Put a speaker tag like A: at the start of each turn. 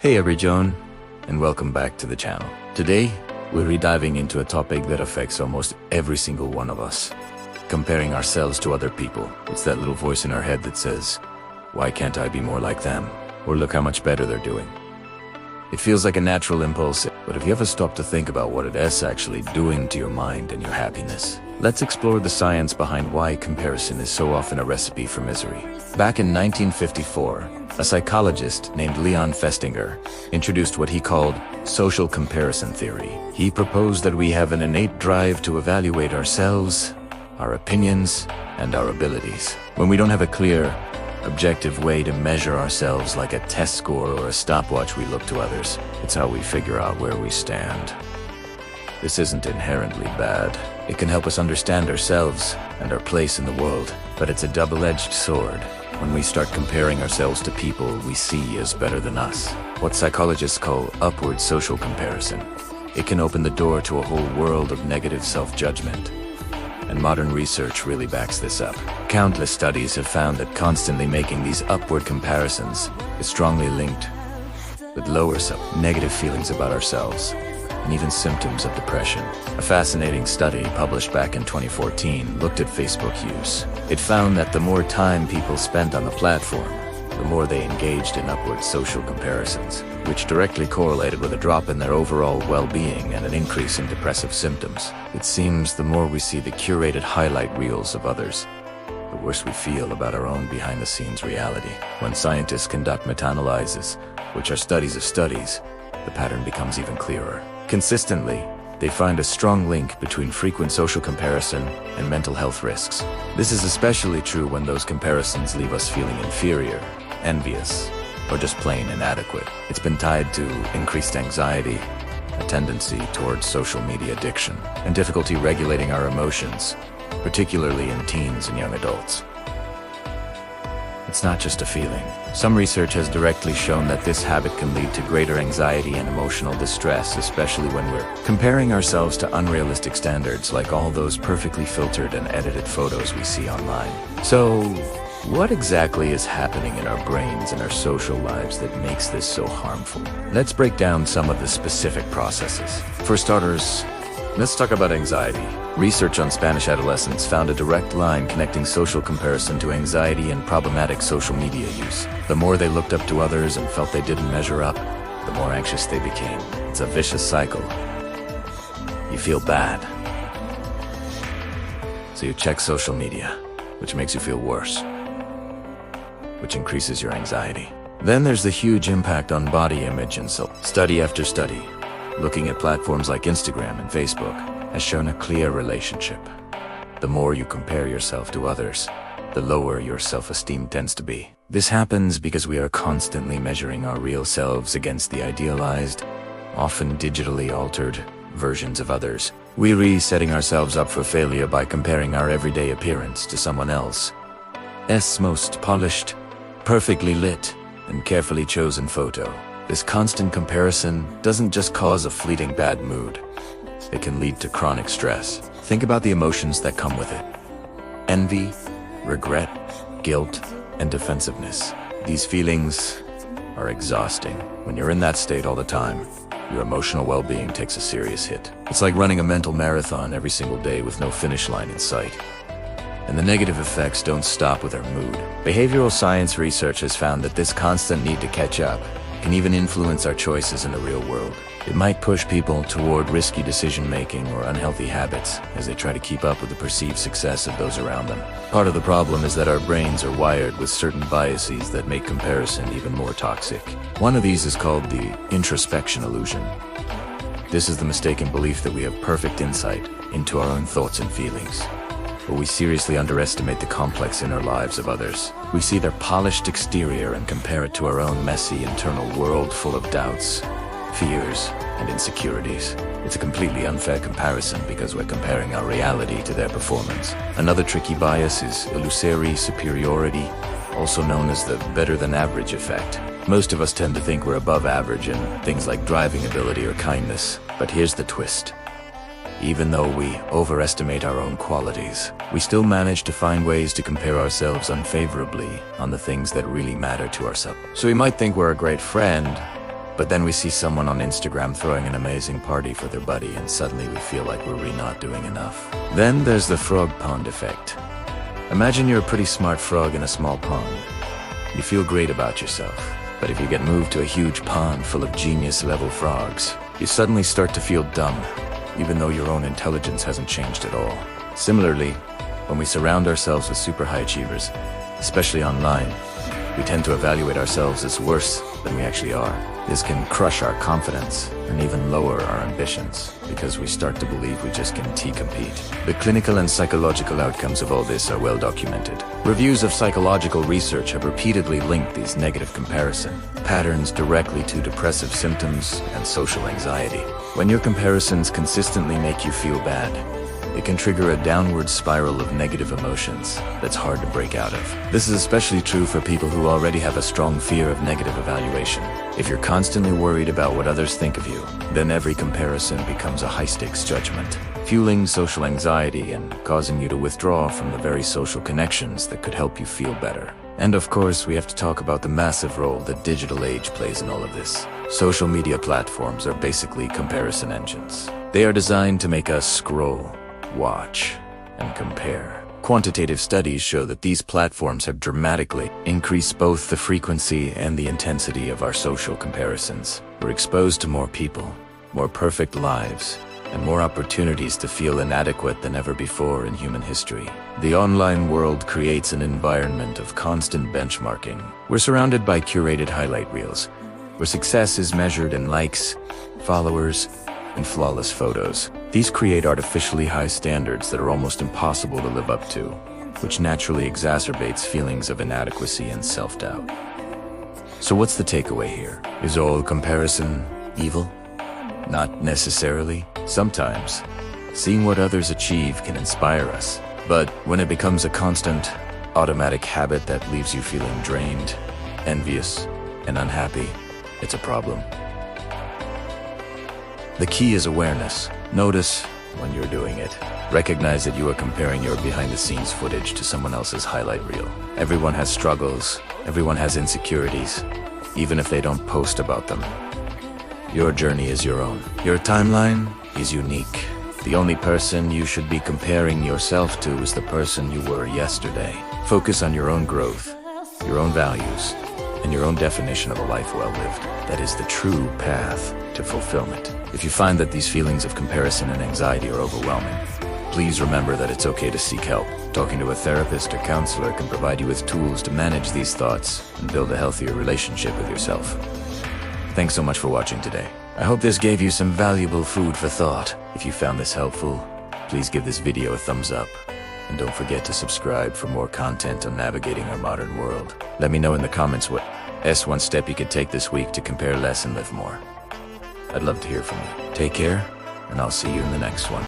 A: Hey everyone, and welcome back to the channel. Today, we're rediving into a topic that affects almost every single one of us. Comparing ourselves to other people. It's that little voice in our head that says, why can't I be more like them? Or look how much better they're doing. It feels like a natural impulse, but have you ever stopped to think about what it is actually doing to your mind and your happiness? Let's explore the science behind why comparison is so often a recipe for misery. Back in 1954, a psychologist named Leon Festinger introduced what he called social comparison theory. He proposed that we have an innate drive to evaluate ourselves, our opinions, and our abilities. When we don't have a clear, objective way to measure ourselves like a test score or a stopwatch, we look to others. It's how we figure out where we stand. This isn't inherently bad. It can help us understand ourselves and our place in the world, but it's a double-edged sword. When we start comparing ourselves to people we see as better than us, what psychologists call upward social comparison, it can open the door to a whole world of negative self-judgment. And modern research really backs this up. Countless studies have found that constantly making these upward comparisons is strongly linked with lower negative feelings about ourselves, and even symptoms of depression. A fascinating study published back in 2014 looked at Facebook use. It found that the more time people spent on the platform, the more they engaged in upward social comparisons, which directly correlated with a drop in their overall well-being and an increase in depressive symptoms. It seems the more we see the curated highlight reels of others, the worse we feel about our own behind-the-scenes reality. When scientists conduct meta-analyses, which are studies of studies, the pattern becomes even clearer. Consistently, they find a strong link between frequent social comparison and mental health risks. This is especially true when those comparisons leave us feeling inferior, envious, or just plain inadequate. It's been tied to increased anxiety, a tendency towards social media addiction, and difficulty regulating our emotions, particularly in teens and young adults. It's not just a feeling. Some research has directly shown that this habit can lead to greater anxiety and emotional distress, especially when we're comparing ourselves to unrealistic standards like all those perfectly filtered and edited photos we see online. So, what exactly is happening in our brains and our social lives that makes this so harmful? Let's break down some of the specific processes. For starters, let's talk about anxiety. Research on Spanish adolescents found a direct line connecting social comparison to anxiety and problematic social media use. The more they looked up to others and felt they didn't measure up, the more anxious they became. It's a vicious cycle. You feel bad, so you check social media, which makes you feel worse, which increases your anxiety. Then there's the huge impact on body image and study after study, looking at platforms like Instagram and Facebook, has shown a clear relationship. The more you compare yourself to others, the lower your self-esteem tends to be. This happens because we are constantly measuring our real selves against the idealized, often digitally altered, versions of others. We're setting ourselves up for failure by comparing our everyday appearance to someone else's most polished, perfectly lit, and carefully chosen photo. This constant comparison doesn't just cause a fleeting bad mood. It can lead to chronic stress. Think about the emotions that come with it. Envy, regret, guilt, and defensiveness. These feelings are exhausting. When you're in that state all the time, your emotional well-being takes a serious hit. It's like running a mental marathon every single day with no finish line in sight. And the negative effects don't stop with our mood. Behavioral science research has found that this constant need to catch up can even influence our choices in the real world. It might push people toward risky decision-making or unhealthy habits as they try to keep up with the perceived success of those around them. Part of the problem is that our brains are wired with certain biases that make comparison even more toxic. One of these is called the introspection illusion. This is the mistaken belief that we have perfect insight into our own thoughts and feelings. But we seriously underestimate the complex inner lives of others. We see their polished exterior and compare it to our own messy internal world full of doubts, fears, and insecurities. It's a completely unfair comparison because we're comparing our reality to their performance. Another tricky bias is illusory superiority, also known as the better-than-average effect. Most of us tend to think we're above average in things like driving ability or kindness. But here's the twist. Even though we overestimate our own qualities, we still manage to find ways to compare ourselves unfavorably on the things that really matter to ourselves. So we might think we're a great friend, But then we see someone on Instagram throwing an amazing party for their buddy, and suddenly we feel like we're really not doing enough. Then there's the frog pond effect. Imagine you're a pretty smart frog in a small pond. You feel great about yourself. But if you get moved to a huge pond full of genius-level frogs, you suddenly start to feel dumb, even though your own intelligence hasn't changed at all. Similarly, when we surround ourselves with super high achievers, especially online, we tend to evaluate ourselves as worse than we actually are. This can crush our confidence and even lower our ambitions, because we start to believe we just can't compete. The clinical and psychological outcomes of all this are well documented. Reviews of psychological research have repeatedly linked these negative comparison patterns directly to depressive symptoms and social anxiety. When your comparisons consistently make you feel bad, it can trigger a downward spiral of negative emotions that's hard to break out of. This is especially true for people who already have a strong fear of negative evaluation. If you're constantly worried about what others think of you, then every comparison becomes a high-stakes judgment, fueling social anxiety and causing you to withdraw from the very social connections that could help you feel better. And of course, we have to talk about the massive role that digital age plays in all of this. Social media platforms are basically comparison engines. They are designed to make us scroll, watch, and compare. Quantitative studies show that these platforms have dramatically increased both the frequency and the intensity of our social comparisons. We're exposed to more people, more perfect lives, and more opportunities to feel inadequate than ever before in human history. The online world creates an environment of constant benchmarking. We're surrounded by curated highlight reels, where success is measured in likes, followers, and flawless photos. These create artificially high standards that are almost impossible to live up to, which naturally exacerbates feelings of inadequacy and self-doubt. So what's the takeaway here? Is all comparison evil? Not necessarily. Sometimes, seeing what others achieve can inspire us. But when it becomes a constant, automatic habit that leaves you feeling drained, envious, and unhappy, it's a problem. The key is awareness. Notice when you're doing it. Recognize that you are comparing your behind-the-scenes footage to someone else's highlight reel. Everyone has struggles. Everyone has insecurities, even if they don't post about them. Your journey is your own. Your timeline is unique. The only person you should be comparing yourself to is the person you were yesterday. Focus on your own growth, your own values, and your own definition of a life well lived. That is the true path to fulfillment. If you find that these feelings of comparison and anxiety are overwhelming, please remember that it's okay to seek help. Talking to a therapist or counselor can provide you with tools to manage these thoughts and build a healthier relationship with yourself. Thanks so much for watching today. I hope this gave you some valuable food for thought. If you found this helpful, please give this video a thumbs up. And don't forget to subscribe for more content on navigating our modern world. Let me know in the comments what's one step you could take this week to compare less and live more. I'd love to hear from you. Take care, and I'll see you in the next one.